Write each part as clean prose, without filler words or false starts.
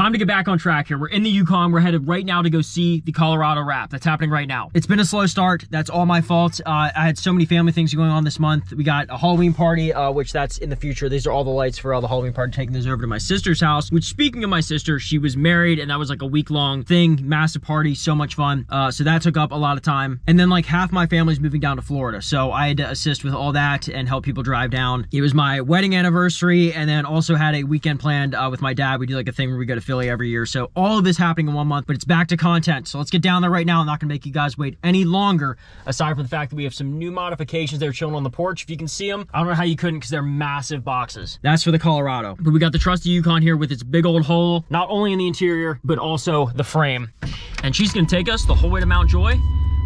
time to get back on track here. We're in the Yukon. We're headed right now to go see the Colorado Wrap. That's happening right now. It's been a slow start. That's all my fault. I had so many family things going on this month. We got a Halloween party, which that's in the future. These are all the lights for all the Halloween party. Taking those over to my sister's house, which, speaking of my sister, she was married and that was like a week-long thing, massive party, so much fun. So that took up a lot of time. And then like half my family's moving down to Florida. So I had to assist with all that and help people drive down. It was my wedding anniversary, and then also had a weekend planned with my dad. We do like a thing where we go to Philly every year. So all of this happening in 1 month, but it's back to content. So let's get down there right now. I'm not gonna make you guys wait any longer, aside from the fact that we have some new modifications that are chilling on the porch. If you can see them, I don't know how you couldn't, because they're massive boxes. That's for the Colorado. But we got the trusty Yukon here with its big old hole, not only in the interior, but also the frame. And she's gonna take us the whole way to Mount Joy.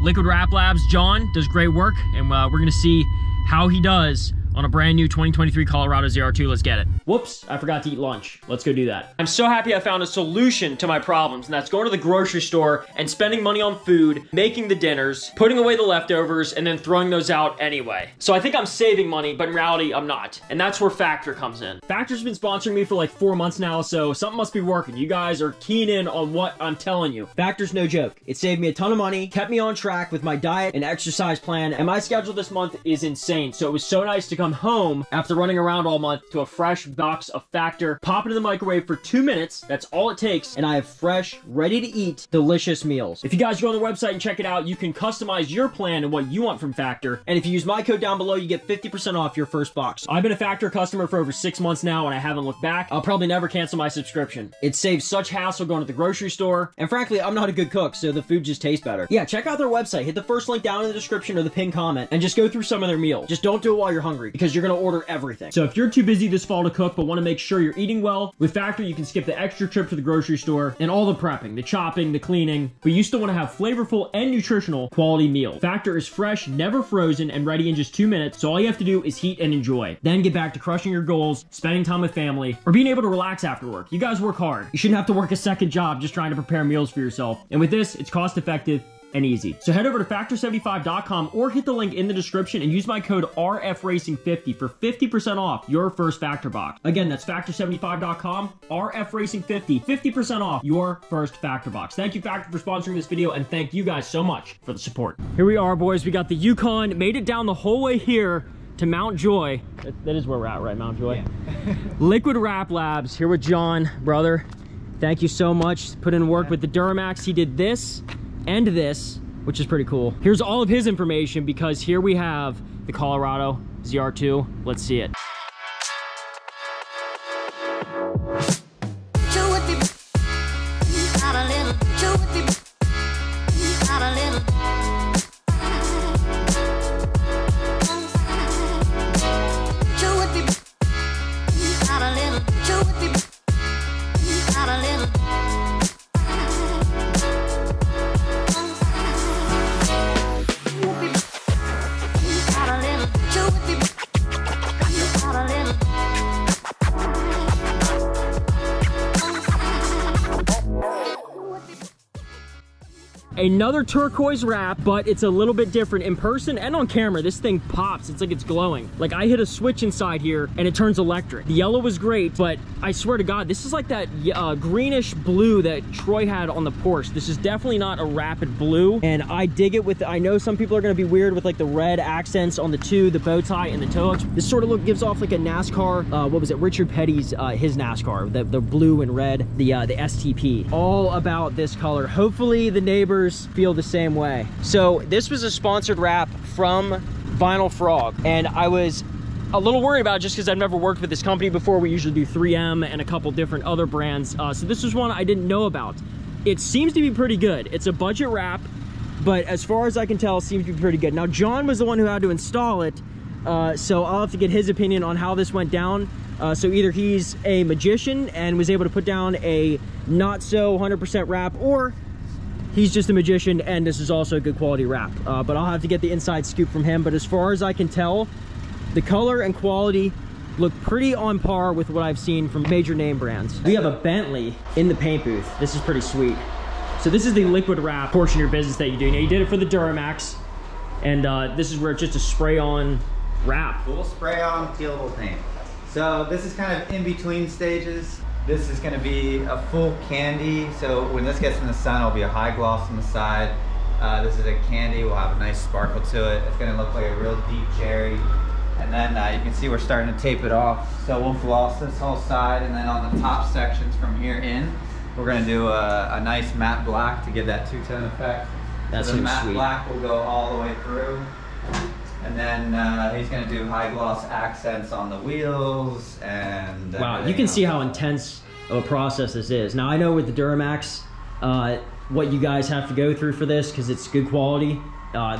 Liquid Wrap Labs, John, does great work, and we're gonna see how he does on a brand new 2023 Colorado ZR2. Let's get it. Whoops, I forgot to eat lunch. Let's go do that. I'm so happy I found a solution to my problems, and that's going to the grocery store and spending money on food, making the dinners, putting away the leftovers, and then throwing those out anyway. So I think I'm saving money, but in reality, I'm not. And that's where Factor comes in. Factor's been sponsoring me for like 4 months now, so something must be working. You guys are keen in on what I'm telling you. Factor's no joke. It saved me a ton of money, kept me on track with my diet and exercise plan, and my schedule this month is insane. So it was so nice to come home after running around all month to a fresh box of Factor, pop it in the microwave for 2 minutes. That's all it takes, and I have fresh, ready to eat, delicious meals. If you guys go on the website and check it out, you can customize your plan and what you want from Factor. And if you use my code down below, you get 50% off your first box. I've been a Factor customer for over 6 months now, and I haven't looked back. I'll probably never cancel my subscription. It saves such hassle going to the grocery store, and frankly, I'm not a good cook, so the food just tastes better. Yeah, check out their website. Hit the first link down in the description or the pinned comment, and just go through some of their meals. Just don't do it while you're hungry, because you're gonna order everything. So if you're too busy this fall to cook but want to make sure you're eating well, with Factor you can skip the extra trip to the grocery store and all the prepping, the chopping, the cleaning, but you still want to have flavorful and nutritional quality meal. Factor is fresh, never frozen, and ready in just 2 minutes, so all you have to do is heat and enjoy. Then get back to crushing your goals, spending time with family, or being able to relax after work. You guys work hard. You shouldn't have to work a second job just trying to prepare meals for yourself. And with this, it's cost effective and easy. So head over to factor75.com or hit the link in the description and use my code RFRacing50 for 50% off your first Factor box. Again, that's factor75.com, RFRacing50, 50% off your first Factor box. Thank you, Factor, for sponsoring this video, and thank you guys so much for the support. Here we are, boys. We got the Yukon, made it down the whole way here to Mount Joy. That is where we're at, right? Mount Joy? Yeah. Liquid Wrap Labs, here with John, brother. Thank you so much. Put in work with the Duramax. He did this and this, which is pretty cool. Here's all of his information, because here we have the Colorado ZR2. Let's see it. Another turquoise wrap, but it's a little bit different in person and on camera. This thing pops. It's like it's glowing. Like, I hit a switch inside here and it turns electric. The yellow was great, but I swear to God, this is like that greenish blue that Troy had on the Porsche. This is definitely not a rapid blue, and I dig it with, I know some people are gonna be weird with like the red accents on the two, the bow tie and the toe hooks. This sort of look gives off like a NASCAR, what was it, Richard Petty's, his NASCAR, the blue and red, the STP. All about this color. Hopefully the neighbors feel the same way. So this was a sponsored wrap from Vinyl Frog, and I was a little worried about it just because I've never worked with this company before. We usually do 3M and a couple different other brands. So this was one I didn't know about. It seems to be pretty good. It's a budget wrap, but as far as I can tell, it seems to be pretty good. Now, John was the one who had to install it, so I'll have to get his opinion on how this went down. So either he's a magician and was able to put down a not so 100% wrap, or he's just a magician and this is also a good quality wrap. But I'll have to get the inside scoop from him. But as far as I can tell, the color and quality look pretty on par with what I've seen from major name brands. We have a Bentley in the paint booth. This is pretty sweet. So this is the liquid wrap portion of your business that you do. Now, you did it for the Duramax, and this is where it's just a spray-on wrap. Full spray-on peelable paint. So this is kind of in between stages. This is gonna be a full candy. So when this gets in the sun, it'll be a high gloss on the side. This is a candy, will have a nice sparkle to it. It's gonna look like a real deep cherry. And then you can see we're starting to tape it off. So we'll gloss this whole side, and then on the top sections from here in, we're gonna do a nice matte black to give that two-tone effect. That's so the matte sweet. black will go all the way through. And then he's gonna do high gloss accents on the wheels and wow, you can see how intense of a process this is. Now I know with the Duramax, what you guys have to go through for this, because it's good quality.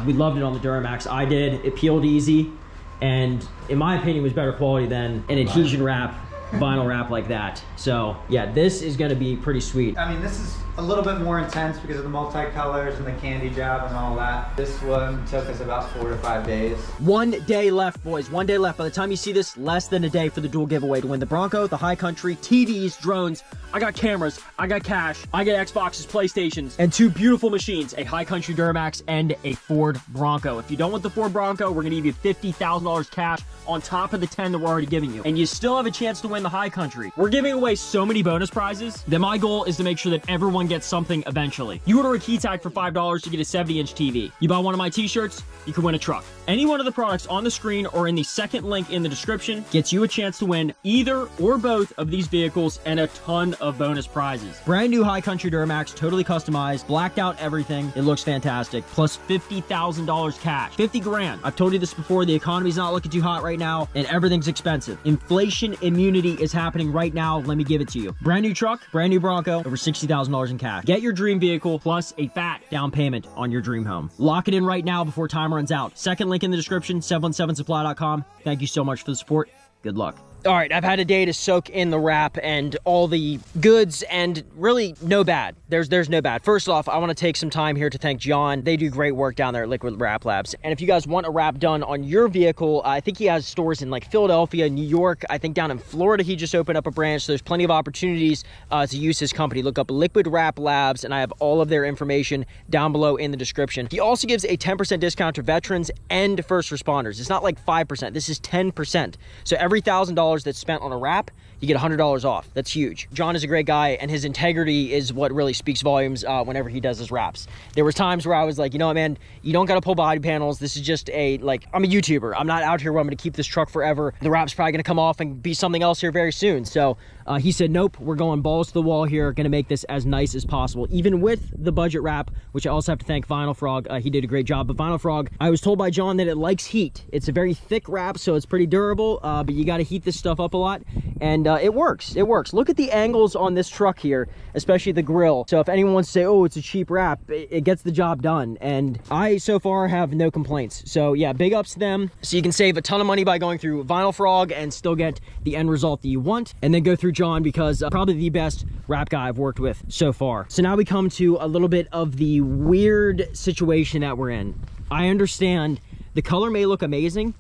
We loved it on the Duramax. I did. It peeled easy, and in my opinion was better quality than an adhesion wrap, vinyl wrap like that. So yeah, this is gonna be pretty sweet. I mean, this is a little bit more intense because of the multicolors and the candy job and all that. This one took us about 4 to 5 days. 1 day left, boys. 1 day left. By the time you see this, less than a day for the dual giveaway to win the Bronco, the High Country, TVs, drones. I got cameras, I got cash, I got Xboxes, PlayStations, and 2 beautiful machines, a High Country Duramax and a Ford Bronco. If you don't want the Ford Bronco, we're gonna give you $50,000 cash on top of the 10 that we're already giving you. And you still have a chance to win the High Country. We're giving away so many bonus prizes that my goal is to make sure that everyone gets something eventually. You order a key tag for $5 to get a 70-inch TV. You buy one of my t-shirts, you can win a truck. Any one of the products on the screen or in the second link in the description gets you a chance to win either or both of these vehicles and a ton of bonus prizes. Brand new High Country Duramax, totally customized, blacked out everything. It looks fantastic. Plus $50,000 cash. 50 grand. I've told you this before, the economy's not looking too hot right now and everything's expensive. Inflation immunity is happening right now. Let me give it to you. Brand new truck, brand new Bronco, over $60,000 in cash. Get your dream vehicle plus a fat down payment on your dream home. Lock it in right now before time runs out. Second link in the description, 717supply.com. Thank you so much for the support. Good luck. All right, I've had a day to soak in the wrap and all the goods, and really no bad. There's no bad. First off, I want to take some time here to thank John. They do great work down there at Liquid Wrap Labs. And if you guys want a wrap done on your vehicle, I think he has stores in like Philadelphia, New York. I think down in Florida, he just opened up a branch. So there's plenty of opportunities to use his company. Look up Liquid Wrap Labs, and I have all of their information down below in the description. He also gives a 10% discount to veterans and first responders. It's not like 5%. This is 10%. So every $1,000 that's spent on a wrap, you get $100 off. That's huge. John is a great guy, and his integrity is what really speaks volumes whenever he does his wraps. There was times where I was like, you know what, man, you don't gotta pull body panels. This is just a, like, I'm a YouTuber. I'm not out here where I'm gonna keep this truck forever. The wrap's probably gonna come off and be something else here very soon. So he said, nope, we're going balls to the wall here, gonna make this as nice as possible, even with the budget wrap, which I also have to thank Vinyl Frog. He did a great job. But Vinyl Frog, I was told by John that it likes heat. It's a very thick wrap, so it's pretty durable, but you gotta heat this stuff up a lot, and it works. It works. Look at the angles on this truck here, especially the grill. So if anyone wants to say, oh, it's a cheap wrap, it gets the job done, and I so far have no complaints. So yeah, big ups to them. So you can save a ton of money by going through Vinyl Frog and still get the end result that you want, and then go through John, because probably the best wrap guy I've worked with so far. So now we come to a little bit of the weird situation that we're in. I understand the color may look amazing,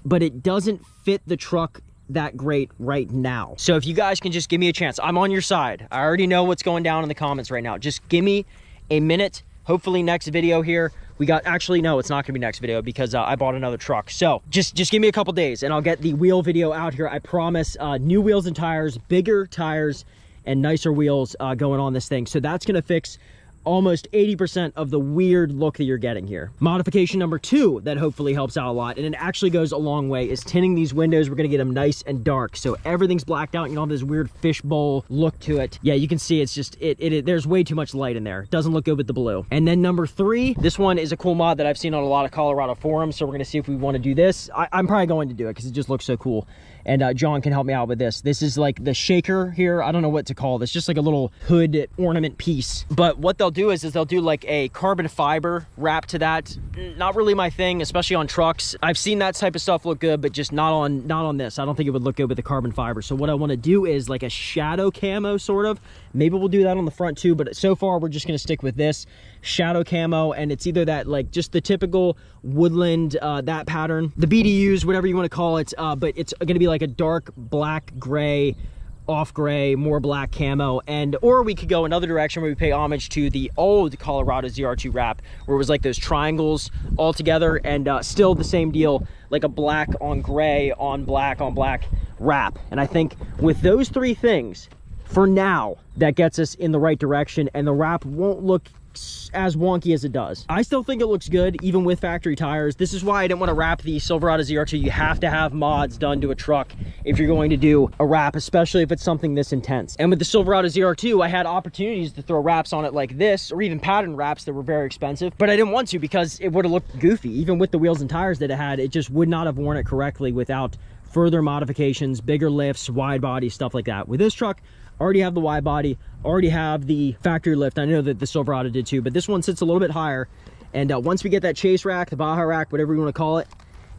but it doesn't fit the truck that great right now. So if you guys can just give me a chance, I'm on your side. I already know what's going down in the comments right now. Just give me a minute. Hopefully next video here, we got, actually, no, it's not gonna be next video because I bought another truck. So just give me a couple days and I'll get the wheel video out here. I promise. New wheels and tires, bigger tires and nicer wheels going on this thing. So that's gonna fix almost 80% of the weird look that you're getting here. Modification number 2 that hopefully helps out a lot, and it actually goes a long way, is tinting these windows. We're gonna get them nice and dark, so everything's blacked out. You don't have this weird fishbowl look to it. Yeah, you can see it's just, there's way too much light in there. It doesn't look good with the blue. And then number 3, this one is a cool mod that I've seen on a lot of Colorado forums, so we're gonna see if we wanna do this. I'm probably going to do it because it just looks so cool. And John can help me out with this. This is like the shaker here. I don't know what to call this. Just like a little hood ornament piece. But what they'll do is they'll do like a carbon fiber wrap to that. Not really my thing, especially on trucks. I've seen that type of stuff look good, but just not on this. I don't think it would look good with the carbon fiber. So what I want to do is like a shadow camo sort of. Maybe we'll do that on the front too, but so far we're just going to stick with this shadow camo, and it's either that like just the typical woodland that pattern, the BDUs, whatever you want to call it, but it's going to be like a dark black gray, off gray, more black camo. And or we could go another direction where we pay homage to the old Colorado ZR2 wrap, where it was like those triangles all together, and still the same deal, like a black on gray on black wrap. And I think with those 3 things, for now, that gets us in the right direction, and the wrap won't look as wonky as it does. I still think it looks good even with factory tires. This is why I didn't want to wrap the Silverado ZR2. You have to have mods done to a truck if you're going to do a wrap, especially if it's something this intense. And with the Silverado ZR2, I had opportunities to throw wraps on it like this, or even pattern wraps that were very expensive, but I didn't want to because it would have looked goofy. Even with the wheels and tires that it had, it just would not have worn it correctly without further modifications, bigger lifts, wide body, stuff like that. With this truck, already have the wide body, already have the factory lift. I know that the Silverado did too, but this one sits a little bit higher. And once we get that chase rack, the Baja rack, whatever you want to call it,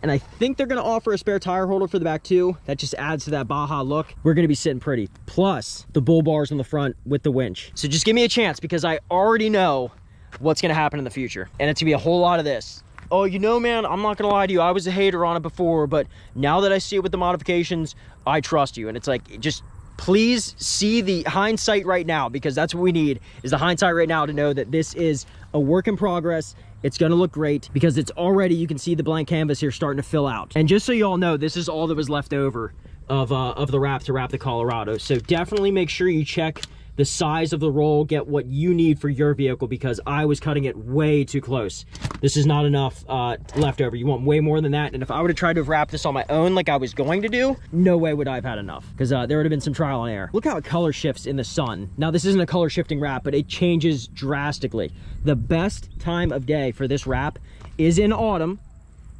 and I think they're going to offer a spare tire holder for the back too. That just adds to that Baja look. We're going to be sitting pretty. Plus the bull bars on the front with the winch. So just give me a chance, because I already know what's going to happen in the future. And it's going to be a whole lot of this. Oh, you know, man, I'm not going to lie to you. I was a hater on it before, but now that I see it with the modifications, I trust you. And it's like, just please see the hindsight right now, because that's what we need, is the hindsight right now to know that this is a work in progress. It's going to look great because it's already, you can see the blank canvas here starting to fill out. And just so you all know, this is all that was left over of the wrap to wrap the Colorado. So definitely make sure you check the size of the roll, get what you need for your vehicle, because I was cutting it way too close. This is not enough left over. You want way more than that. And if I would have tried to wrap this on my own like I was going to do, no way would I have had enough, because there would have been some trial and error. Look how it color shifts in the sun. Now, this isn't a color shifting wrap, but it changes drastically. The best time of day for this wrap is in autumn.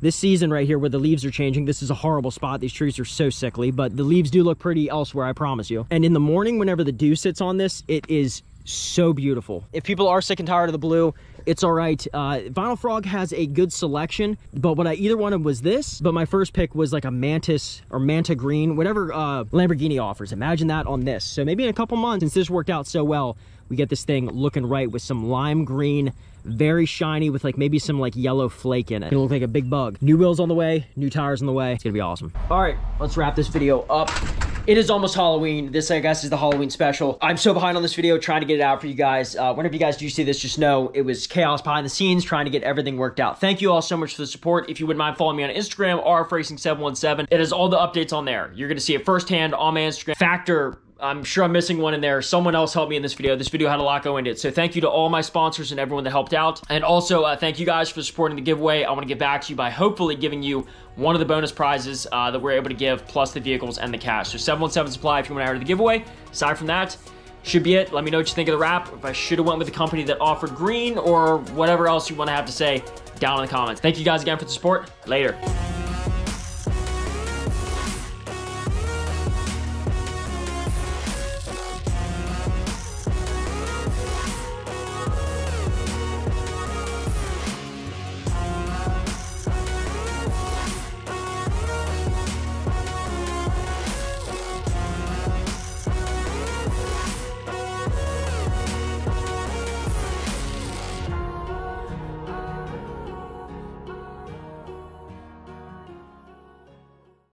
This season right here where the leaves are changing, this is a horrible spot. These trees are so sickly, but the leaves do look pretty elsewhere, I promise you. And in the morning, whenever the dew sits on this, it is so beautiful. If people are sick and tired of the blue, it's all right. Vinyl Frog has a good selection, but what I either wanted was this, but my first pick was like a Mantis or Manta Green, whatever Lamborghini offers. Imagine that on this. So maybe in a couple months, since this worked out so well, we get this thing looking right with some lime green, very shiny with like maybe some like yellow flake in it. It'll look like a big bug. New wheels on the way, new tires on the way. It's gonna be awesome. All right, let's wrap this video up. It is almost Halloween. This, I guess, is the Halloween special. I'm so behind on this video, trying to get it out for you guys. Whenever you guys do see this, just know it was chaos behind the scenes, trying to get everything worked out. Thank you all so much for the support. If you wouldn't mind following me on Instagram, RFRacing717. It has all the updates on there. You're gonna see it firsthand on my Instagram. Factor, I'm sure I'm missing one in there. Someone else helped me in this video. This video had a lot go into it. So thank you to all my sponsors and everyone that helped out. And also, thank you guys for supporting the giveaway. I want to get back to you by hopefully giving you one of the bonus prizes that we're able to give, plus the vehicles and the cash. So 717 Supply if you want to enter the giveaway. Aside from that, should be it. Let me know what you think of the wrap. If I should have went with the company that offered green, or whatever else you want to have to say down in the comments. Thank you guys again for the support. Later.